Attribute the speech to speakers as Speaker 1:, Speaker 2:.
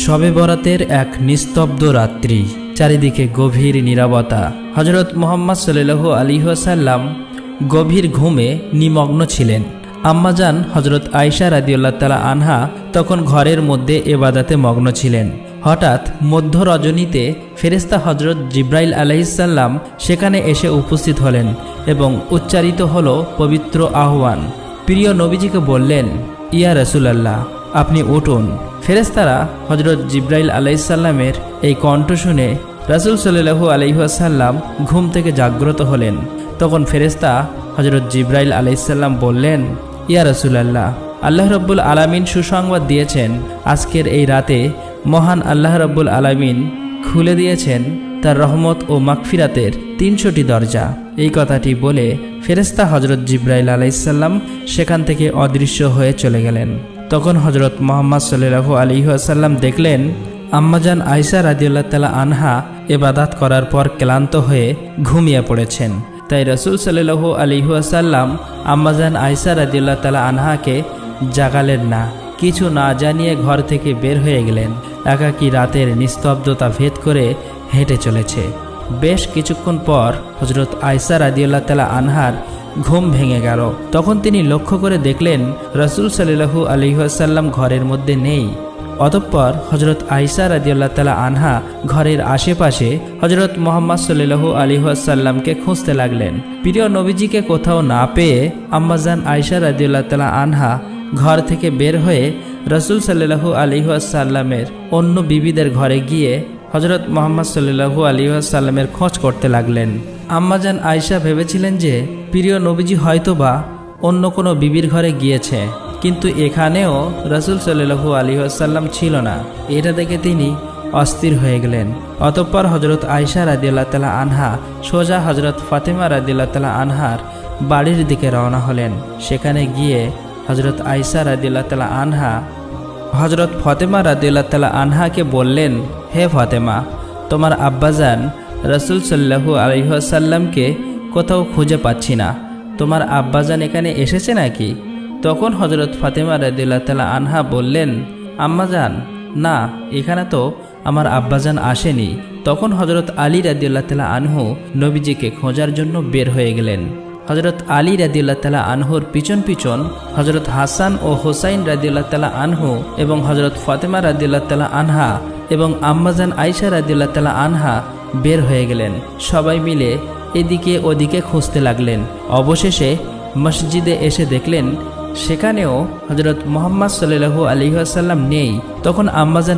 Speaker 1: শবে বরাতের এক নিস্তব্ধ রাত্রি, চারিদিকে গভীর নীরবতা। হযরত মুহাম্মদ সাল্লাল্লাহু আলাইহি ওয়াসাল্লাম গভীর ঘুমে নিমগ্ন ছিলেন। আম্মাজান হযরত আয়েশা রাদিয়াল্লাহু তাআলা আনহা তখন ঘরের মধ্যে ইবাদতে মগ্ন ছিলেন। হঠাৎ মধ্য রজনীতে ফেরেশতা হযরত জিব্রাইল আলাইহিস সালাম সেখানে এসে উপস্থিত হলেন এবং উচ্চারিত হলো পবিত্র আহ্বান। প্রিয় নবীজিকে বললেন, ইয়া রাসূলুল্লাহ, আপনি উঠুন। ফেরেশতারা হযরত জিব্রাইল আলাইহিস সালামের এই কণ্ঠ শুনে রাসূল সাল্লাল্লাহু আলাইহি ওয়াসাল্লাম ঘুম থেকে জাগ্রত হলেন। তখন ফেরেশতা হযরত জিব্রাইল আলাইহিস সালাম বললেন, ইয়া রাসূলুল্লাহ, আল্লাহ রাব্বুল আলামিন সুসংবাদ দিয়েছেন, আজকের এই রাতে মহান আল্লাহ রাব্বুল আলামিন খুলে দিয়েছেন তার রহমত ও মাগফিরাতের ৩০০টি দরজা। এই কথাটি বলে ফেরেশতা হযরত জিব্রাইল আলাইহিস সালাম সেখান থেকে অদৃশ্য হয়ে চলে গেলেন। তখন হযরত মুহাম্মদ সাল্লাল্লাহু আলাইহি ওয়াসাল্লাম দেখলেন আম্মাজান আয়েশা রাদিয়াল্লাহু তাআলা আনহা ইবাদত করার পর ক্লান্ত হয়ে ঘুমিয়ে পড়েছেন। তাই রাসূল সাল্লাল্লাহু আলাইহি ওয়াসাল্লাম আম্মাজান আয়েশা রাদিয়াল্লাহু তাআলা আনহাকে জাগালেন না। কিছু না জানিয়ে ঘর থেকে বের হয়ে গেলেন। একাকী রাতের নিস্তব্ধতা ভেদ করে হেঁটে চলেছে। বেশ কিছুক্ষণ পর হযরত আয়েশা রাদিয়াল্লাহু তাআলা আনহার ঘুম ভেঙে গেল। তখন তিনি লক্ষ্য করে দেখলেন রাসূল সাল্লাল্লাহু আলাইহি ওয়াসাল্লাম ঘরের মধ্যে নেই। অতঃপর হযরত আয়েশা রাদিয়াল্লাহু তাআলা আনহা ঘরের আশেপাশে হযরত মুহাম্মদ সাল্লাল্লাহু আলাইহি ওয়াসাল্লামকে খুঁজতে লাগলেন। প্রিয় নবীজিকে কোথাও না পেয়ে আম্মাজান আয়েশা রাদিয়াল্লাহু তাআলা আনহা ঘর থেকে বের হয়ে রাসূল সাল্লাল্লাহু আলাইহি ওয়াসাল্লামের অন্য বিবিদের ঘরে গিয়ে হযরত মুহাম্মদ সাল্লাল্লাহু আলাইহি ওয়াসাল্লামের খোঁজ করতে লাগলেন। আম্মাজান আয়েশা ভেবেছিলেন যে প্রিয় নবীজি হয়তোবা অন্য কোনো বিবির ঘরে গিয়েছে, কিন্তু এখানেও রাসূল সাল্লাল্লাহু আলাইহি ওয়াসাল্লাম ছিল না। এটা দেখে তিনি অস্থির হয়ে গেলেন। অতঃপর হযরত আয়েশা রাদিয়াল্লাহু তাআলা আনহা সোজা হযরত ফাতেমা রাদিয়াল্লাহু তাআলা আনহার বাড়ির দিকে রওনা হলেন। সেখানে গিয়ে হযরত আয়েশা রাদিয়াল্লাহু তাআলা আনহা হযরত ফাতেমা রাদিয়াল্লাহু তাআলা আনহাকে বললেন, হে ফাতেমা, তোমার আব্বাজান রাসূল সাল্লাল্লাহু আলাইহি ওয়াসাল্লামকে কোথাও খুঁজে পাচ্ছি না। তোমার আব্বাজান এখানে এসেছে নাকি? তখন হযরত ফাতেমা রাদিয়াল্লাহু তাআলা আনহা বললেন, আম্মাজান, না, এখানে তো আমার আব্বাজান আসেনি। তখন হযরত আলী রাদিয়াল্লাহু তাআলা আনহু নবীজিকে খোঁজার জন্য বের হয়ে গেলেন। হযরত আলী রাদিয়াল্লাহু তাআলা আনহুর পিছন পিছন হযরত হাসান ও হোসাইন রাদিয়াল্লাহু তাআলা আনহু এবং হযরত ফাতেমা রাদিয়াল্লাহু তাআলা আনহা এবং আম্মাজান আয়েশা রাদিয়াল্লাহু তাআলা আনহা বের হয়ে গেলেন। সবাই মিলে এদিকে ওদিকে খুঁজতে লাগলেন। অবশেষে মসজিদে এসে দেখলেন সেখানেও হযরত মুহাম্মদ সাল্লাল্লাহু আলাইহি ওয়াসাল্লাম নেই। তখন আম্মাজান